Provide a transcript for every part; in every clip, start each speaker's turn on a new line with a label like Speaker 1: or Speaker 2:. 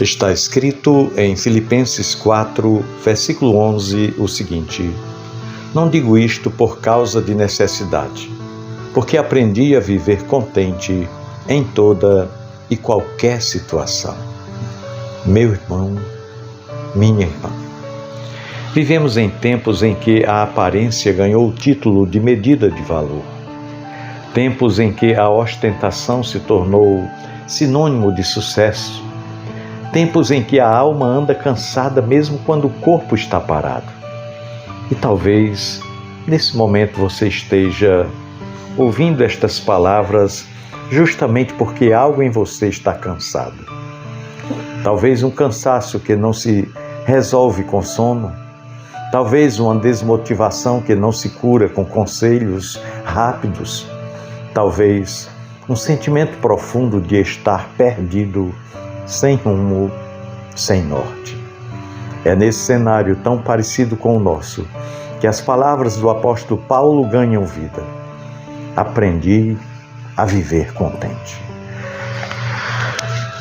Speaker 1: Está escrito em Filipenses 4, versículo 11, o seguinte: Não digo isto por causa de necessidade, porque aprendi a viver contente em toda e qualquer situação. Meu irmão, minha irmã, vivemos em tempos em que a aparência ganhou o título de medida de valor. Tempos em que a ostentação se tornou sinônimo de sucesso. Tempos em que a alma anda cansada mesmo quando o corpo está parado. E talvez, nesse momento, você esteja ouvindo estas palavras justamente porque algo em você está cansado. Talvez um cansaço que não se resolve com sono. Talvez uma desmotivação que não se cura com conselhos rápidos. Talvez um sentimento profundo de estar perdido, sem rumo, sem norte. É nesse cenário tão parecido com o nosso que as palavras do apóstolo Paulo ganham vida. Aprendi a viver contente.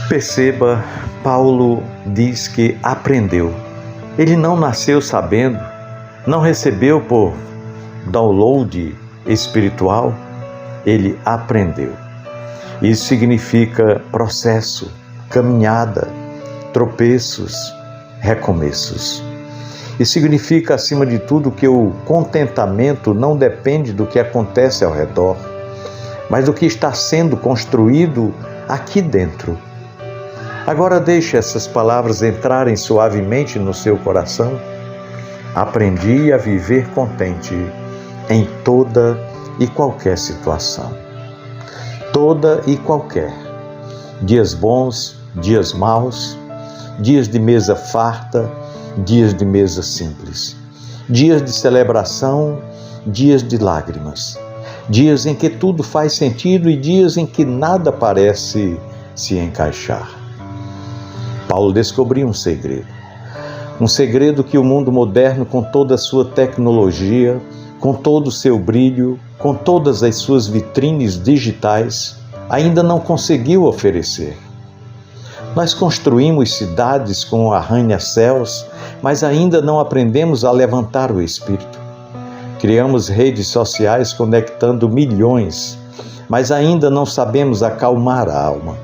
Speaker 1: Perceba, Paulo diz que aprendeu. Ele não nasceu sabendo, não recebeu por download espiritual, ele aprendeu. Isso significa processo, caminhada, tropeços, recomeços. E significa, acima de tudo, que o contentamento não depende do que acontece ao redor, mas do que está sendo construído aqui dentro. Agora deixe essas palavras entrarem suavemente no seu coração. Aprendi a viver contente em toda e qualquer situação. Toda e qualquer. Dias bons, dias maus, dias de mesa farta, dias de mesa simples, dias de celebração, dias de lágrimas, dias em que tudo faz sentido e dias em que nada parece se encaixar. Paulo descobriu um segredo que o mundo moderno, com toda a sua tecnologia, com todo o seu brilho, com todas as suas vitrines digitais, ainda não conseguiu oferecer. Nós construímos cidades com arranha-céus, mas ainda não aprendemos a levantar o espírito. Criamos redes sociais conectando milhões, mas ainda não sabemos acalmar a alma.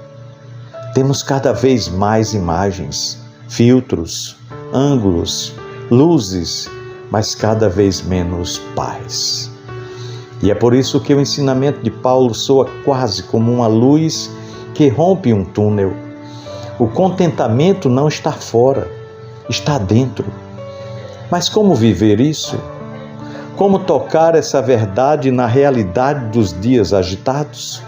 Speaker 1: Temos cada vez mais imagens, filtros, ângulos, luzes, mas cada vez menos paz. E é por isso que o ensinamento de Paulo soa quase como uma luz que rompe um túnel. O contentamento não está fora, está dentro. Mas como viver isso? Como tocar essa verdade na realidade dos dias agitados?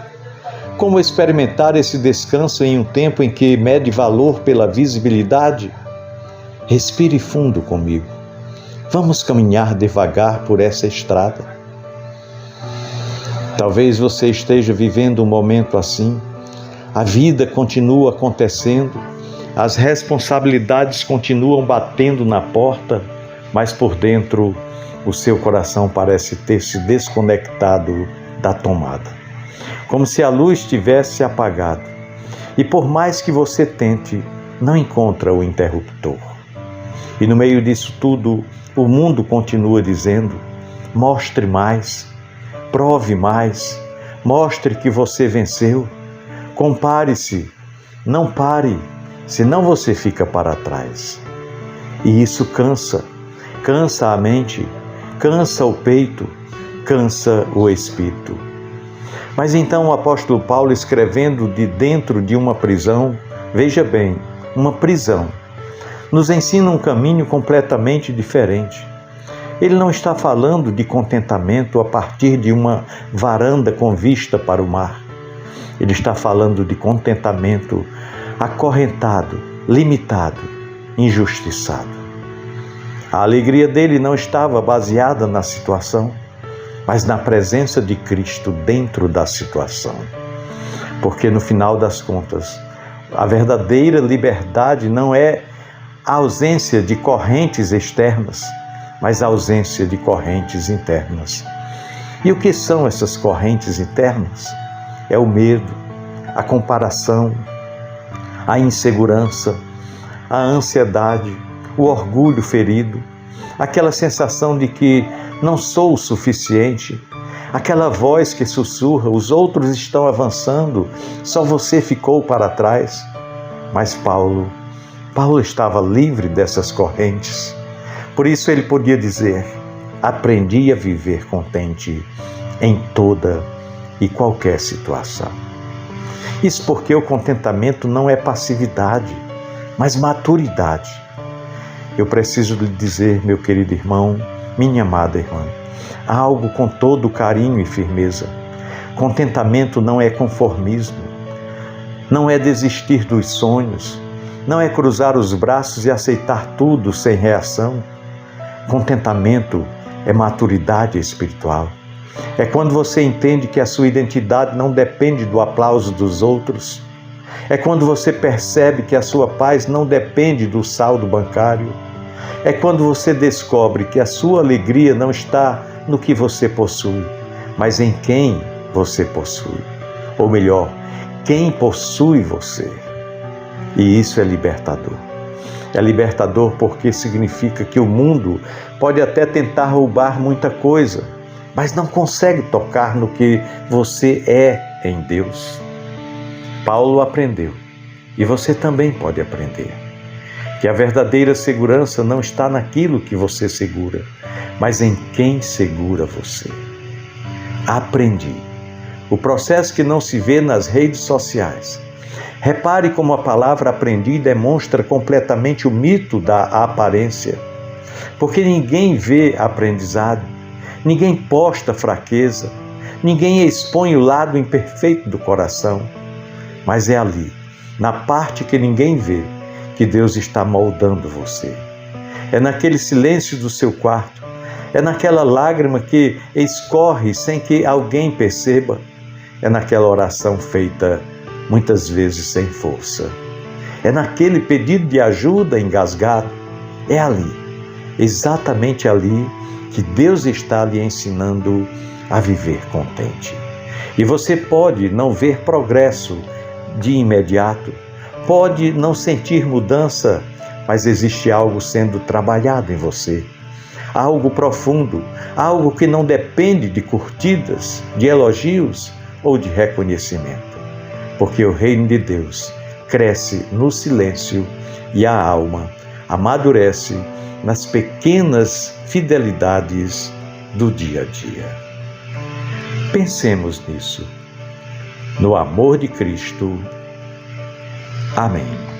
Speaker 1: Como experimentar esse descanso em um tempo em que mede valor pela visibilidade? Respire fundo comigo. Vamos caminhar devagar por essa estrada. Talvez você esteja vivendo um momento assim. A vida continua acontecendo, as responsabilidades continuam batendo na porta, mas por dentro o seu coração parece ter se desconectado da tomada. Como se a luz tivesse apagado. E por mais que você tente, não encontra o interruptor. E no meio disso tudo, o mundo continua dizendo: mostre mais, prove mais, mostre que você venceu. Compare-se, não pare, senão você fica para trás. E isso cansa a mente, cansa o peito, cansa o espírito. Mas então o apóstolo Paulo, escrevendo de dentro de uma prisão, veja bem, uma prisão, nos ensina um caminho completamente diferente. Ele não está falando de contentamento a partir de uma varanda com vista para o mar. Ele está falando de contentamento acorrentado, limitado, injustiçado. A alegria dele não estava baseada na situação, mas na presença de Cristo dentro da situação. Porque no final das contas, a verdadeira liberdade não é a ausência de correntes externas, mas a ausência de correntes internas. E o que são essas correntes internas? É o medo, a comparação, a insegurança, a ansiedade, o orgulho ferido, aquela sensação de que não sou o suficiente, aquela voz que sussurra, os outros estão avançando, só você ficou para trás. Mas Paulo estava livre dessas correntes. Por isso ele podia dizer: aprendi a viver contente em toda e qualquer situação. Isso porque o contentamento não é passividade, mas maturidade. Eu preciso lhe dizer, meu querido irmão, minha amada irmã, algo com todo carinho e firmeza. Contentamento não é conformismo, não é desistir dos sonhos, não é cruzar os braços e aceitar tudo sem reação. Contentamento é maturidade espiritual. É quando você entende que a sua identidade não depende do aplauso dos outros. É quando você percebe que a sua paz não depende do saldo bancário. É quando você descobre que a sua alegria não está no que você possui, mas em quem você possui. Ou melhor, quem possui você. E isso é libertador. É libertador porque significa que o mundo pode até tentar roubar muita coisa, mas não consegue tocar no que você é em Deus. Paulo aprendeu, e você também pode aprender, que a verdadeira segurança não está naquilo que você segura, mas em quem segura você. Aprendi. O processo que não se vê nas redes sociais. Repare como a palavra aprendi demonstra completamente o mito da aparência. Porque ninguém vê aprendizado, ninguém posta fraqueza, ninguém expõe o lado imperfeito do coração. Mas é ali, na parte que ninguém vê, que Deus está moldando você. É naquele silêncio do seu quarto, é naquela lágrima que escorre sem que alguém perceba, é naquela oração feita muitas vezes sem força, é naquele pedido de ajuda engasgado, é ali, exatamente ali, que Deus está lhe ensinando a viver contente. E você pode não ver progresso de imediato, pode não sentir mudança, mas existe algo sendo trabalhado em você. Algo profundo, algo que não depende de curtidas, de elogios ou de reconhecimento. Porque o reino de Deus cresce no silêncio e a alma amadurece nas pequenas fidelidades do dia a dia. Pensemos nisso. No amor de Cristo. Amém.